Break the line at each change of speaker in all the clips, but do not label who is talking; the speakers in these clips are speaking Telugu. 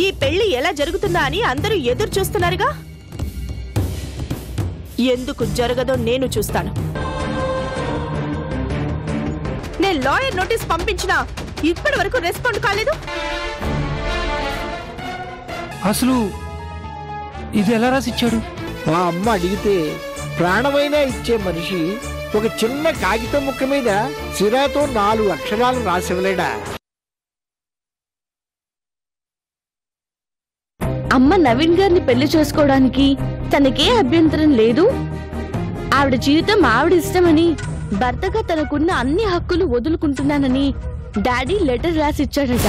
ఈ పెళ్లి ఎలా జరుగుతుందా అని అందరూ ఎదురు చూస్తున్నారుగా. ఎందుకు జరగదో నేను చూస్తాను. నేను లాయర్ నోటీస్ పంపించినా ఇప్పటి వరకు రెస్పాండ్ కాలేదు.
అసలు ఇది ఎలా రాసిచ్చాడు?
మా అమ్మ అడిగితే ప్రాణమైనా ఇచ్చే మనిషి ఒక చిన్న కాగితం ముక్క మీద సిరాతో 4 అక్షరాలు రాసివ్వలేడా?
అమ్మ నవీన్ గారిని పెళ్లి చేసుకోవడానికి తనకే అభ్యంతరం లేదు. ఆవిడ జీవితం ఆవిడ ఇష్టమని, భర్తగా తనకున్న అన్ని హక్కులు వదులుకుంటున్నానని డాడీ లెటర్ రాసిచ్చాడట.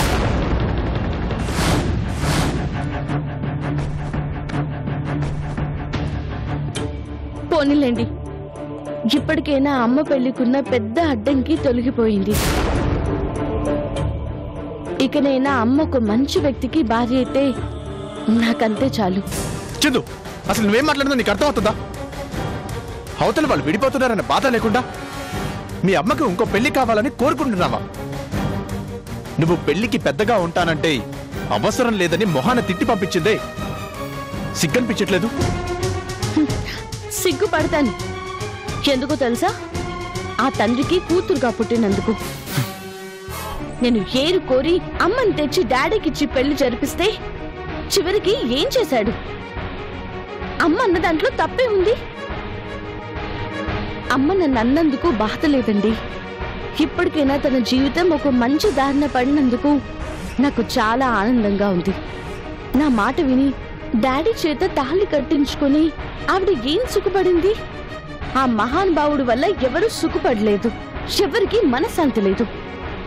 పోనీలేండి, ఇప్పటికైనా అమ్మ పెళ్లికున్న పెద్ద అడ్డంకి తొలగిపోయింది. ఇకనైనా అమ్మ ఒక మంచి వ్యక్తికి భార్య అయితే నాకంతే చాలు.
చందు, అసలు నువ్వేం మాట్లాడుతుందో నీకు అర్థమవుతుందా? అవతల వాళ్ళు విడిపోతున్నారన్న బాధ లేకుండా మీ అమ్మకు ఇంకో పెళ్లి కావాలని కోరుకుంటున్నావా? నువ్వు పెళ్లికి పెద్దగా ఉంటానంటే అవసరం లేదని మొహాన తిట్టి పంపించిందే. సిగ్గనిపించట్లేదు?
సిగ్గుపడతాను. ఎందుకో తెలుసా? ఆ తండ్రికి కూతురుగా పుట్టినందుకు. నేను ఏరు కోరి అమ్మని తెచ్చి డాడీకిచ్చి పెళ్లి జరిపిస్తే చివరికి ఏం చేశాడు? అమ్మ అన్న దాంట్లో తప్పే ఉంది. అమ్మ నన్ను అన్నందుకు బాధ లేదండి. ఇప్పటికైనా తన జీవితం ఒక మంచి దారిన పడినందుకు నాకు చాలా ఆనందంగా ఉంది. నా మాట విని డాడీ చేత తాళి కట్టించుకొని ఆవిడ ఏం సుఖపడింది? ఆ మహానుభావుడి వల్ల ఎవరూ సుఖపడలేదు, ఎవరికి మనశ్శాంతి లేదు.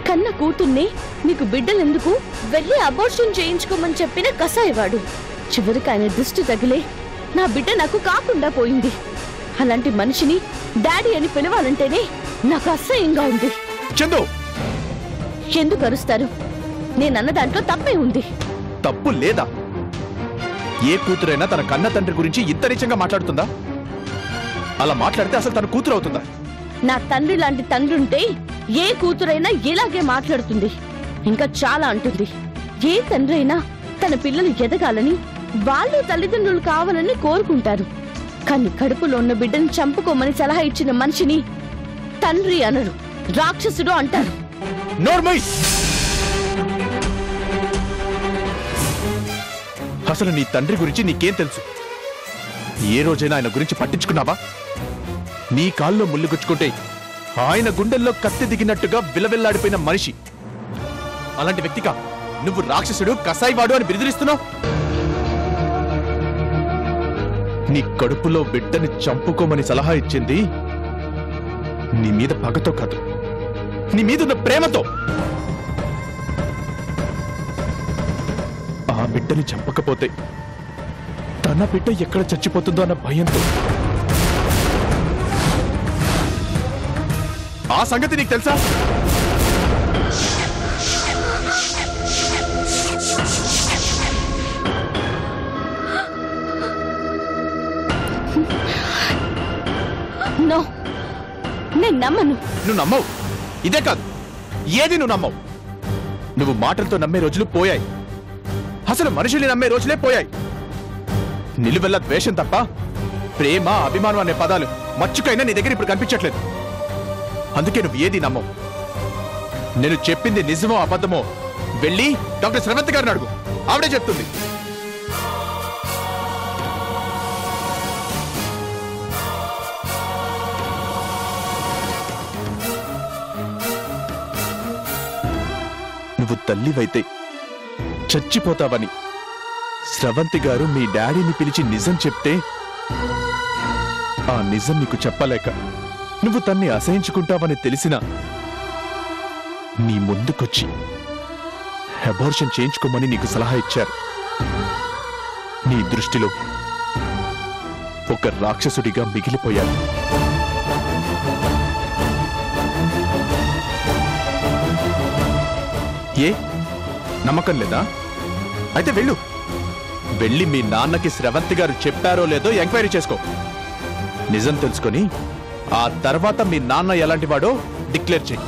కన్న కూతుర్నే నీకు బిడ్డలెందుకు, వెళ్ళి అబార్షన్ చేయించుకోమని చెప్పిన కసాయివాడు. చివరికి ఆయన దృష్టి తగిలే నా బిడ్డ నాకు కాకుండా పోయింది. అలాంటి మనిషిని డాడీ అని పిలవాలంటేనే నాకు అసహ్యంగా ఉంది.
చందు,
ఎందుకు అరుస్తారు? నేనన్న దాంట్లో తప్పే ఉంది.
తప్పు లేదా? ఏ కూతురైనా తన కన్న తండ్రి గురించి ఇంత నీచంగా మాట్లాడుతుందా? అలా మాట్లాడితే అసలు తన కూతురు అవుతుందా?
నా తండ్రి లాంటి తండ్రి ఉంటే ఏ కూతురైనా ఇలాగే మాట్లాడుతుంది, ఇంకా చాలా అంటుంది. ఏ తండ్రి అయినా తన పిల్లలు ఎదగాలని, వాళ్ళు తల్లిదండ్రులు కావాలని కోరుకుంటారు. కానీ కడుపులో ఉన్న బిడ్డను చంపుకోమని సలహా ఇచ్చిన మనిషిని తండ్రి అనరు, రాక్షసుడు అంటారు.
అసలు నీ తండ్రి గురించి నీకేం తెలుసు? ఏ రోజైనా ఆయన గురించి పట్టించుకున్నావా? నీ కాల్లో ముళ్ళు గుచ్చుకుంటే ఆయన గుండెల్లో కత్తి దిగినట్టుగా విలవిల్లాడిపోయిన మనిషి. అలాంటి వ్యక్తిగా నువ్వు రాక్షసుడు, కసాయివాడు అని బిరుదులిస్తున్నావు. నీ కడుపులో బిడ్డని చంపుకోమని సలహా ఇచ్చింది నీ మీద పగతో కాదు, నీ మీదున్న ప్రేమతో. ఆ బిడ్డని చంపకపోతే తన బిడ్డ ఎక్కడ చచ్చిపోతుందో అన్న భయంతో. ఆ సంగతి నీకు తెలుసా?
నో, నేను నమ్మను.
నువ్వు నమ్మవు. ఇదే కాదు, ఏది నువ్వు నమ్మవు. నువ్వు మాటలతో నమ్మే రోజులు పోయాయి. అసలు మనుషుల్ని నమ్మే రోజులే పోయాయి. నిలువెల్ల ద్వేషం తప్ప ప్రేమ, అభిమానం అనే పదాలు మచ్చుకైనా నీ దగ్గర ఇప్పుడు కనిపించట్లేదు. అందుకే నువ్వు ఏది నమ్మవు. నేను చెప్పింది నిజమో అబద్ధమో వెళ్ళి డాక్టర్ శ్రవంతి గారిని అడుగు, ఆవిడే చెప్తుంది. నువ్వు తల్లివైతే చచ్చిపోతావని శ్రవంతి గారు మీ డాడీని పిలిచి నిజం చెప్తే, ఆ నిజం నీకు చెప్పలేక నువ్వు తన్ని అసహించుకుంటావని తెలిసినా నీ ముందుకొచ్చి అబార్షన్ చేయించుకోమని నీకు సలహా ఇచ్చారు. నీ దృష్టిలో ఒక రాక్షసుడిగా మిగిలిపోయాడు. ఏ నమ్మకం లేదా? అయితే వెళ్ళి మీ నాన్నకి శ్రవంతి గారు చెప్పారో లేదో ఎంక్వైరీ చేసుకో. నిజం తెలుసుకొని ఆ తర్వాత మీ నాన్న ఎలాంటి వాడో డిక్లేర్ చేయి.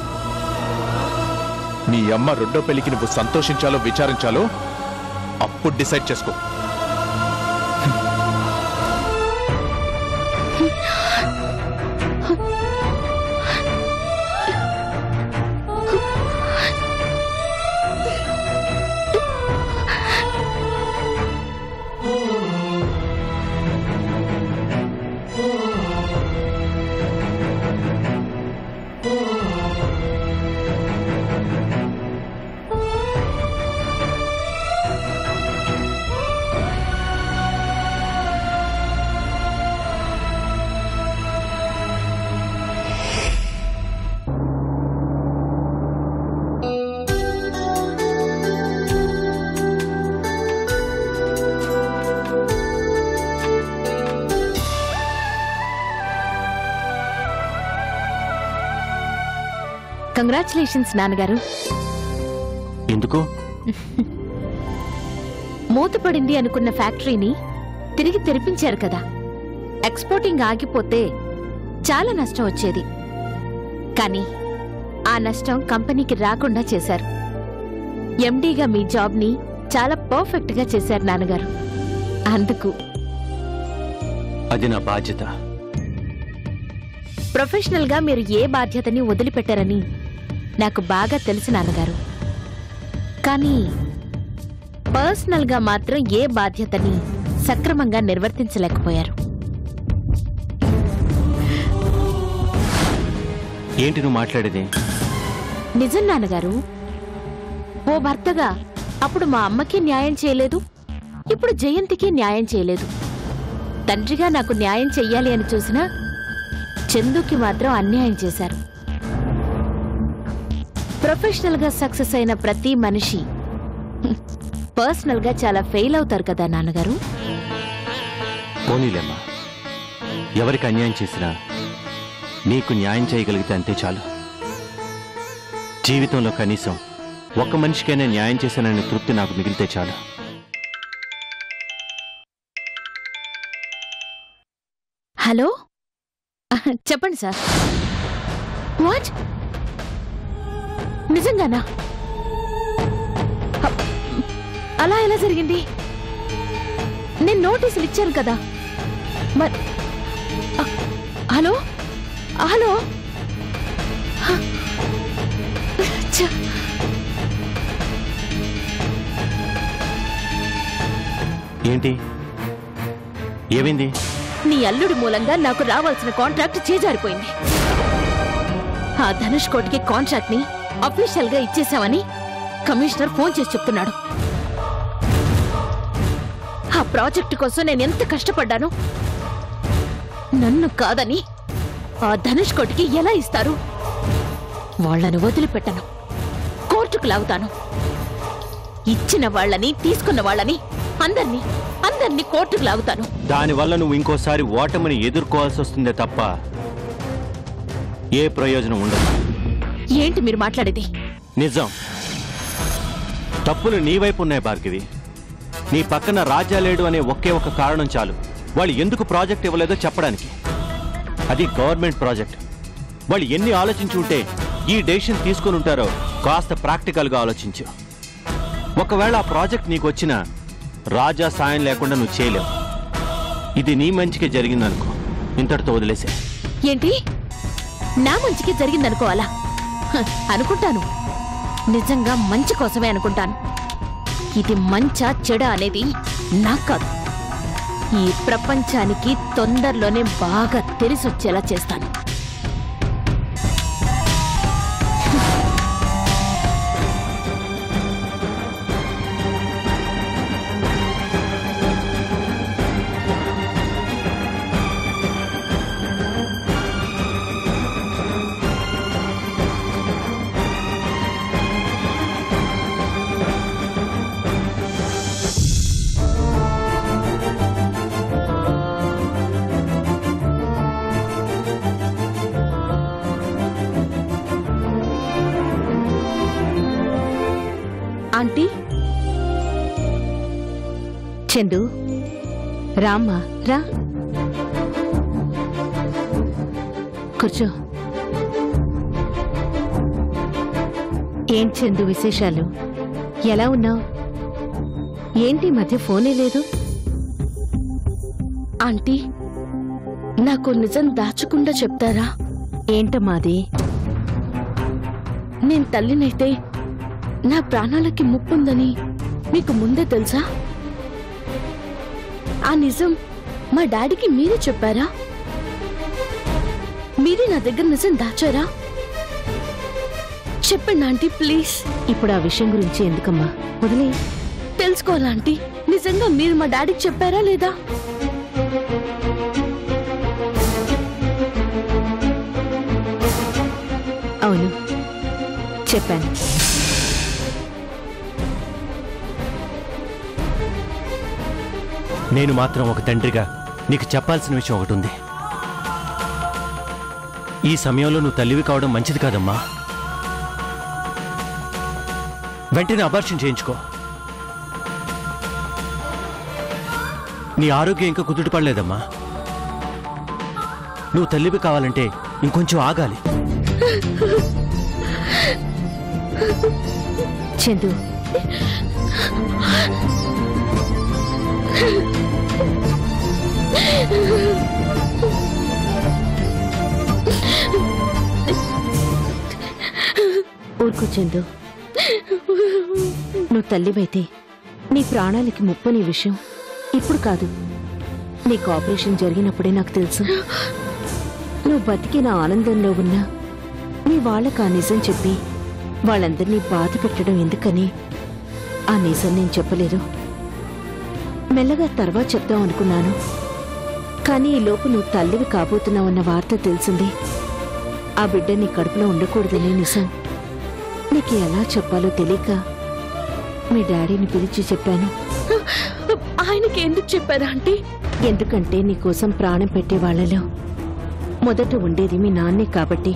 మీ అమ్మ రెండో పెళ్లికి నువ్వు సంతోషించాలో విచారించాలో అప్పుడు డిసైడ్ చేసుకో.
కంగ్రాచులేషన్స్ నాన్నగారు.
ఎందుకు?
మూతపడింది అనుకున్న ఫ్యాక్టరీని తిరిగి తెరిపించారు కదా. ఎక్స్పోర్టింగ్ ఆగిపోతే చాలా నష్టం వచ్చేది, కానీ ఆ నష్టం కంపెనీకి రాకుండా చేశారు. ఎండీగా మీ జాబ్ని చాలా పర్ఫెక్ట్ గా చేశారు నాన్నగారు. అందుకు
అది నా బాధ్యత.
ప్రొఫెషనల్ గా మీరు ఏ బాధ్యతని వదిలిపెట్టారని నాకు బాగా తెలుసు నాన్నగారు. కానీ పర్సనల్ గా మాత్రం ఏ బాధ్యతని సక్రమంగా నిర్వర్తించలేకపోయారు.
ఏంటి నువ్వు మాట్లాడేది?
నిజం నాన్నగారు. ఓ భర్తగా అప్పుడు మా అమ్మకి న్యాయం చేయలేదు, ఇప్పుడు జయంతికి న్యాయం చేయలేదు. తండ్రిగా నాకు న్యాయం చెయ్యాలి అని చూసినా చందుకి మాత్రం అన్యాయం చేశారు. ప్రొఫెషనల్ గా సక్సెస్ అయిన ప్రతి మనిషి పర్సనల్ గా చాలా ఫెయిల్ అవుతారు కదా నాన్నగారు.
పోనీలేమ్మా, ఎవరికి అన్యాయం చేసినా నీకు న్యాయం చేయగలిగితే అంతే చాలు. జీవితంలో కనీసం ఒక్క మనిషికైనా న్యాయం చేశాననే తృప్తి నాకు మిగిలితే చాలు.
హలో, చెప్పండి సార్. వాట్? నిజంగానా? అలా ఎలా జరిగింది? నేను నోటీసులు ఇచ్చాను కదా. హలో హలో,
ఏంటి? ఏమైంది?
నీ అల్లుడి మూలంగా నాకు రావాల్సిన కాంట్రాక్ట్ చేజారిపోయింది. ఆ ధనుష్ కోటికి కాంట్రాక్ట్ ని అఫీషియల్ గా ఇచ్చేశామని కమిషనర్ ఫోన్ చేసి చెప్తున్నాడు. ఆ ప్రాజెక్టు కోసం నేను ఎంత కష్టపడ్డాను. నన్ను కాదని ఆ ధనుష్ కోటికి ఎలా ఇస్తారు? వాళ్లను వదిలిపెట్టను, కోర్టుకు లాగుతాను. ఇచ్చిన వాళ్ళని తీసుకున్న వాళ్ళని అందరినీ కోర్టుకు లాగుతాను.
దానివల్ల నువ్వు ఇంకోసారి ఓటమిని ఎదుర్కోవాల్సి వస్తుందే తప్ప ఏ ప్రయోజనం ఉండదు.
ఏంటి మీరు మాట్లాడేది?
నిజం. తప్పులు నీ వైపు ఉన్నాయి భార్గవి. నీ పక్కన రాజా లేడు అనే ఒకే ఒక కారణం చాలు వాళ్ళు ఎందుకు ప్రాజెక్ట్ ఇవ్వలేదో చెప్పడానికి. అది గవర్నమెంట్ ప్రాజెక్ట్. వాళ్ళు ఎన్ని ఆలోచించి ఉంటే ఈ డెసిషన్ తీసుకుని ఉంటారో కాస్త ప్రాక్టికల్గా ఆలోచించు. ఒకవేళ ఆ ప్రాజెక్ట్ నీకు వచ్చినా రాజా సాయం లేకుండా నువ్వు చేయలేవు. ఇది నీ మంచికే జరిగిందనుకో, ఇంతటితో వదిలేసే.
ఏంటి? నా మంచికే జరిగిందనుకోవాలా? అనుకుంటాను, నిజంగా మంచి కోసమే అనుకుంటాను. ఇది మంచా చెడా అనేది నాకు కాదు, ఈ ప్రపంచానికి తొందరలోనే బాగా తెలిసొచ్చేలా చేస్తాను. ఆంటీ, చందు, రామ్మా, రా కూర్చో. ఏం చందు విశేషాలు? ఎలా ఉన్నావు? ఏంటి మధ్య ఫోనే లేదు? ఆంటీ, నాకు నిజం దాచకుండా చెప్తారా? ఏంటమ్మాది? నేను తల్లినైతే నా ప్రాణాలకి ముప్పుందని మీకు ముందే తెలుసా? ఆ నిజం మా డాడీకి మీరే చెప్పారా? మీరే నా దగ్గర నిజం దాచారా? చెప్పండి ఆంటీ, ప్లీజ్. ఇప్పుడు ఆ విషయం గురించి ఎందుకమ్మా, వదిలే. తెలుసుకోవాలా ఆంటీ, నిజంగా మీరు మా డాడీకి చెప్పారా లేదా? అవును, చెప్పాను.
నేను మాత్రం ఒక తండ్రిగా నీకు చెప్పాల్సిన విషయం ఒకటి ఉంది. ఈ సమయంలో నువ్వు తల్లివి కావడం మంచిది కాదమ్మా. వెంటనే అబార్షన్ చేయించుకో. నీ ఆరోగ్యం ఇంకా కుదుట పడలేదమ్మా. నువ్వు తల్లివి కావాలంటే ఇంకొంచెం ఆగాలి.
చందు, ఊరుకో చందు. నువ్వు తల్లివైతే నీ ప్రాణాలకి ముప్పని విషయం ఇప్పుడు కాదు, నీకు ఆపరేషన్ జరిగినప్పుడే నాకు తెలుసు. నువ్వు బతికిన ఆనందంలో ఉన్నా నీ వాళ్ళకు ఆ నిజం చెప్పి వాళ్ళందరినీ బాధ పెట్టడం ఎందుకని ఆ నిజం నేను చెప్పలేదు. మెల్లగా తర్వాత చెప్దాం అనుకున్నాను, కానీ ఈ లోపు నువ్వు తల్లివి కాబోతున్నావన్న వార్త తెలిసింది. ఆ బిడ్డ నీ కడుపులో ఉండకూడదనే నిజం నీకు ఎలా చెప్పాలో తెలియక మీ డాడీని పిలిచి చెప్పాను. ఆయనకి ఎందుకు చెప్పారా ఆంటీ? ఎందుకంటే నీకోసం ప్రాణం పెట్టే వాళ్ళలో మొదట ఉండేది మీ నాన్నే కాబట్టి.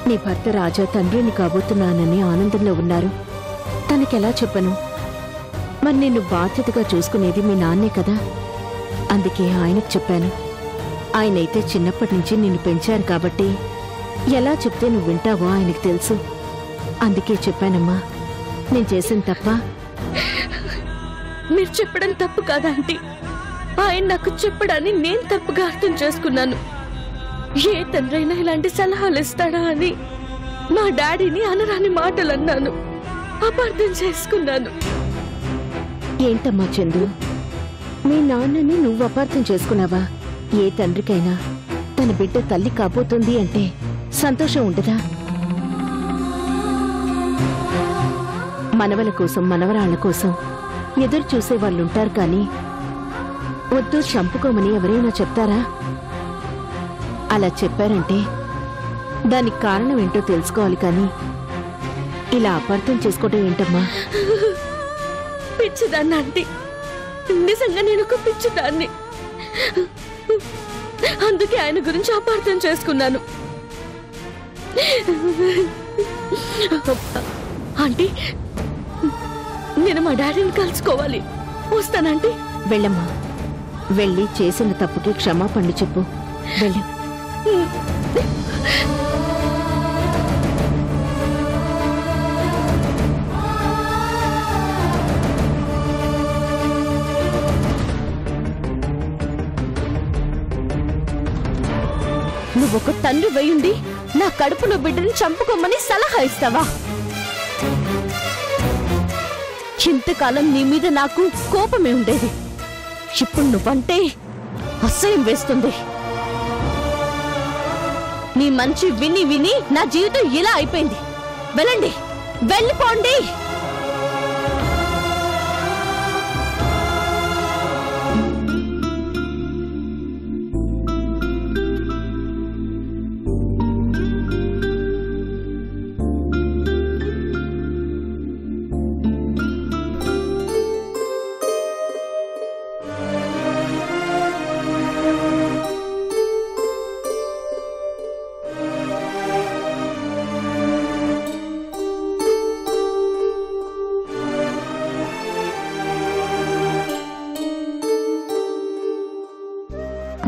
నీ భర్త రాజా తండ్రిని కాబోతున్నానని ఆనందంలో ఉన్నారు. తనకెలా చెప్పను? మరి నిన్ను బాధ్యతగా చూసుకునేది మీ నాన్నే కదా, అందుకే ఆయనకు చెప్పాను. ఆయనైతే చిన్నప్పటి నుంచి నిన్ను పెంచారు కాబట్టి ఎలా చెప్తే నువ్వు వింటావో ఆయనకు తెలుసు. అందుకే చెప్పానమ్మా. నేను చేసిన తప్ప? మీరు చెప్పడం తప్పు కాదా ఆంటీ? ఆయన నాకు చెప్పడాన్ని నేను తప్పుగా అర్థం చేసుకున్నాను. ఏ తండ్రైనా ఇలాంటి సలహాలు ఇస్తాడా అని మా డాడీని అనరాని మాటలు అన్నాను, అపార్థం చేసుకున్నాను. ఏంటమ్మా చందు, మీ నాన్నని నువ్వు అపార్థం చేసుకున్నావా? ఏ తండ్రికైనా తన బిడ్డ తల్లి కాబోతుంది అంటే సంతోషం ఉండదా? మనవల కోసం మనవరాళ్ల కోసం ఎదురు చూసే వాళ్ళుంటారు, కానీ వద్దు చంపుకోమని ఎవరైనా చెప్తారా? అలా చెప్పారంటే దానికి కారణం ఏంటో తెలుసుకోవాలి, కానీ ఇలా అపార్థం చేసుకోవడం ఏంటమ్మా? పిచ్చిదాన్ని ఆంటీ, నిజంగా నేను ఒక పిచ్చిదాన్ని. అందుకే ఆయన గురించి అపార్థం చేసుకున్నాను. ఆంటీ, నేను మా డాడీని కలుసుకోవాలి. వస్తానంటీ. వెళ్ళమ్మా, వెళ్ళి చేసిన తప్పుకి క్షమాపణలు చెప్పు. వెళ్ళు. నువ్వొక తండ్రి వేయుండి నా కడుపులో బిడ్డని చంపుకోమని సలహా ఇస్తావా? ఇంతకాలం నీ మీద నాకు కోపమే ఉండేది, ఇప్పుడు నువ్వంటే అసహ్యం వేస్తుంది. నీ మంచి విని విని నా జీవితం ఇలా అయిపోయింది. వెళ్ళండి, వెళ్ళిపోండి.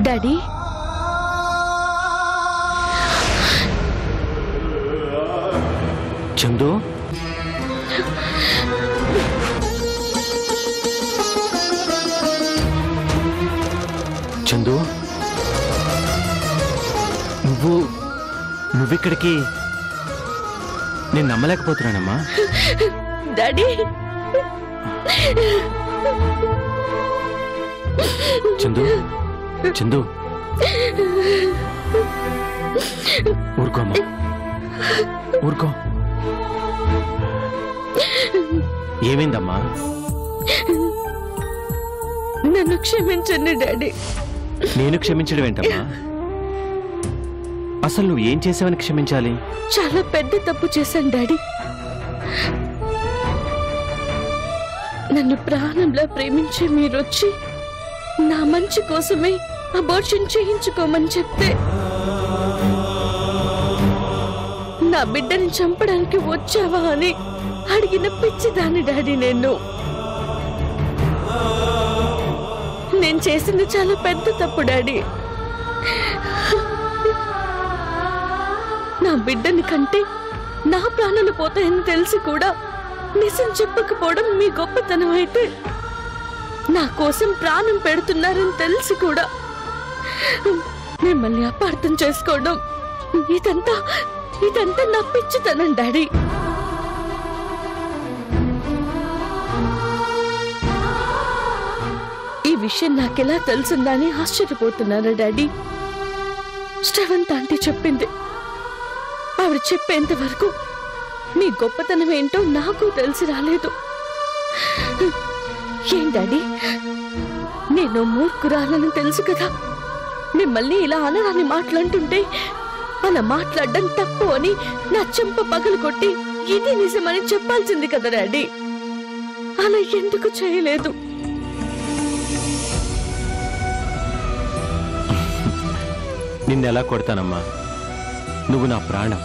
డాడీ,
చందు చందు, నువ్విక్కడికి నేను నమ్మలేకపోతున్నానమ్మా.
డాడీ,
చందు, చందు, ఊరుకోమ్మా, ఊరుకో. ఏమైందమ్మా?
నన్ను క్షమించండి డాడీ.
నేను క్షమించడం ఏంటమ్మా? అసలు నువ్వు ఏం చేసావని క్షమించాలి?
చాలా పెద్ద తప్పు చేశాను డాడీ. నన్ను ప్రాణంలా ప్రేమించే మీరొచ్చి నా మంచి కోసమే అబార్షన్ చేయించుకోమని చెప్తే నా బిడ్డని చంపడానికి వచ్చావా అని అడిగిన పిచ్చిదాన్ని డాడీ. నేను చేసింది చాలా పెద్ద తప్పు డాడీ. నా బిడ్డని కంటే నా ప్రాణాలు పోతాయని తెలిసి కూడా నిజం చెప్పకపోవడం మీ గొప్పతనం అయితే, నా కోసం ప్రాణం పెడుతున్నారని తెలిసి కూడా మిమ్మల్ని అపార్థం చేసుకోవడం, ఇదంతా నా పిచ్చితనం డాడీ. ఈ విషయం నాకెలా తెలుసుందని ఆశ్చర్యపోతున్నారా డాడీ? శ్రవంత్ ఆంటీ చెప్పింది. ఆవిడ చెప్పేంత వరకు మీ గొప్పతనం ఏంటో నాకు తెలిసి రాలేదు. ఏం డాడీ, నేను మూర్ఖురాలని తెలుసు కదా. మిమ్మల్ని ఇలా అనరాని మాట్లాడుతుంటే అలా మాట్లాడడం తప్పు అని నా చెంప పగలు కొట్టి ఇది నిజమని చెప్పాల్సింది కదా డాడీ. అలా ఎందుకు చేయలేదు?
నిన్నెలా కొడతానమ్మా? నువ్వు నా ప్రాణం,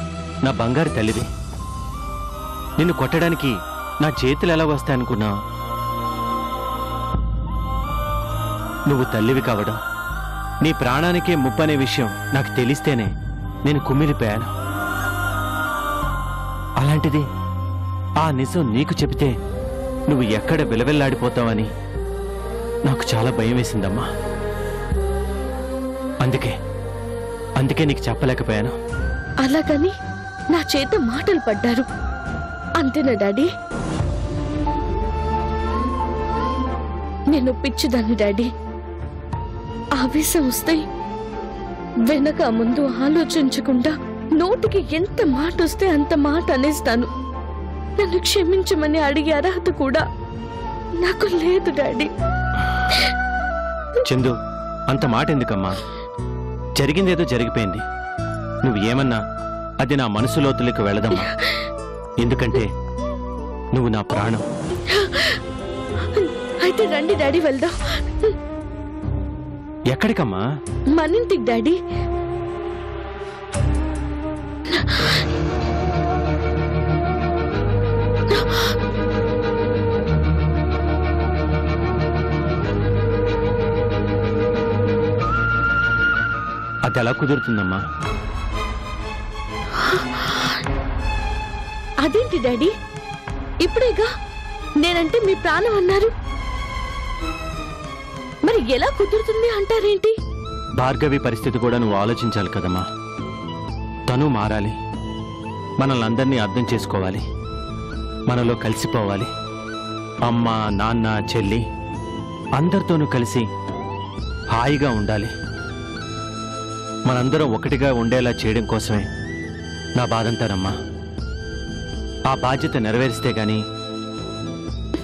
నా బంగారు తల్లివి. నిన్ను కొట్టడానికి నా చేతులు ఎలా వస్తాయనుకున్నా? నువ్వు తల్లివి కావడం, నీ ప్రాణానికే ముప్పనే విషయం నాకు తెలిస్తేనే నేను కుమిలిపోయాను. అలాంటిది ఆ నిజం నీకు చెబితే నువ్వు ఎక్కడ విలవెల్లాడిపోతావని నాకు చాలా భయం వేసిందమ్మా. అందుకే నీకు చెప్పలేకపోయాను.
అలాగని నా చేత మాటలు పడ్డారు అంతేనా డాడీ? నేను పిచ్చిదాన్ని డాడీ. ఆవేశం వస్తే వెనక ముందు ఆలోచించకుండా నోటికి ఎంత మాట వస్తే అంత మాట అనేస్తాను. నన్ను క్షమించమని అడిగే అర్హత కూడా నాకు లేదు డాడీ.
చందు, అంత మాట ఎందుకమ్మా? జరిగిందేదో జరిగిపోయింది. నువ్వు ఏమన్నా అది నా మనసు లోతులకు వెళదమ్మా. ఎందుకంటే నువ్వు నా ప్రాణం.
అయితే రండి డాడీ, వెళ్దాం.
ఎక్కడికమ్మా?
మనింటికి డాడీ.
అది ఎలా కుదురుతుందమ్మా?
అదేంటి డాడీ, ఇప్పుడేగా నేనంటే మీ ప్రాణం అన్నారు. మరి ఎలా కుదురుతుంది అంటారేంటి?
భార్గవి పరిస్థితి కూడా నువ్వు ఆలోచించాలి కదమ్మా. తను మారాలి, మనల్ని అందరినీ అర్థం చేసుకోవాలి, మనలో కలిసిపోవాలి. అమ్మ, నాన్న, చెల్లి అందరితోనూ కలిసి హాయిగా ఉండాలి. మనందరం ఒకటిగా ఉండేలా చేయడం కోసమే నా బాధంతానమ్మా. ఆ బాధ్యత నెరవేరిస్తే గాని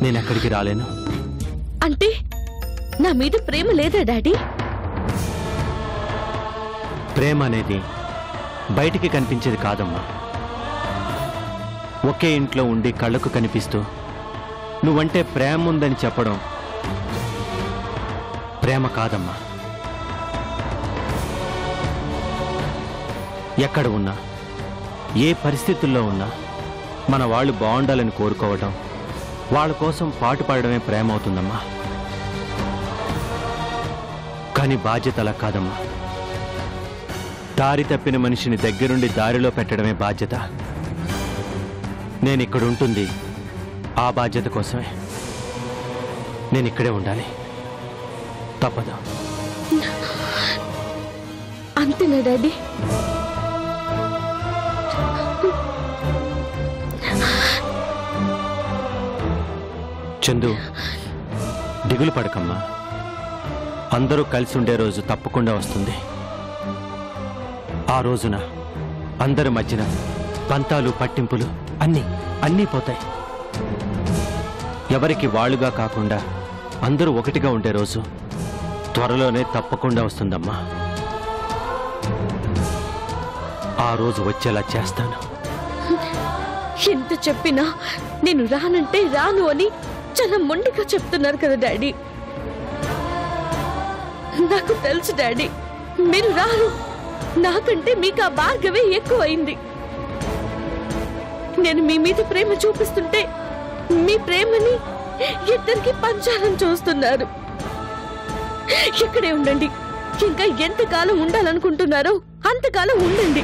నేనెక్కడికి రాలేను.
అంటే నా మీద ప్రేమ లేదా డాడీ?
ప్రేమ అనేది బయటికి కనిపించేది కాదమ్మా. ఒకే ఇంట్లో ఉండి కళ్ళకు కనిపిస్తూ నువ్వంటే ప్రేమ ఉందని చెప్పడం ప్రేమ కాదమ్మా. ఎక్కడ ఉన్నా, ఏ పరిస్థితుల్లో ఉన్నా మన వాళ్ళు బాగుండాలని కోరుకోవడం, వాళ్ళ కోసం పాటు పడడమే ప్రేమ అవుతుందమ్మా. కానీ బాధ్యత అలా కాదమ్మా. దారి తప్పిన మనిషిని దగ్గరుండి దారిలో పెట్టడమే బాధ్యత. నేనిక్కడ ఉంటుంది ఆ బాధ్యత కోసమే. నేనిక్కడే ఉండాలి, తప్పదు.
అంతేనా డాడీ?
చందు, దిగులు పడకమ్మా. అందరూ కలిసి ఉండే రోజు తప్పకుండా వస్తుంది. ఆ రోజున అందరి మధ్యన పంతాలు పట్టింపులు అన్నీ పోతాయి. ఎవరికి వాళ్ళుగా కాకుండా అందరూ ఒకటిగా ఉండే రోజు త్వరలోనే తప్పకుండా వస్తుందమ్మా. ఆ రోజు వచ్చేలా చేస్తాను.
ఎంత చెప్పినా నేను రానంటే రాను అని చాలా మొండిగా చెప్తున్నారు కదా డాడీ. నాకు తెలుసు డాడీ, మీరు రారు. నాకంటే మీకు ఆ భార్గవే ఎక్కువైంది. నేను మీ మీద ప్రేమ చూపిస్తుంటే మీ ప్రేమని ఇద్దరికి పంచాలని చూస్తున్నారు. ఇక్కడే ఉండండి. ఇంకా ఎంతకాలం ఉండాలనుకుంటున్నారో అంతకాలం ఉండండి.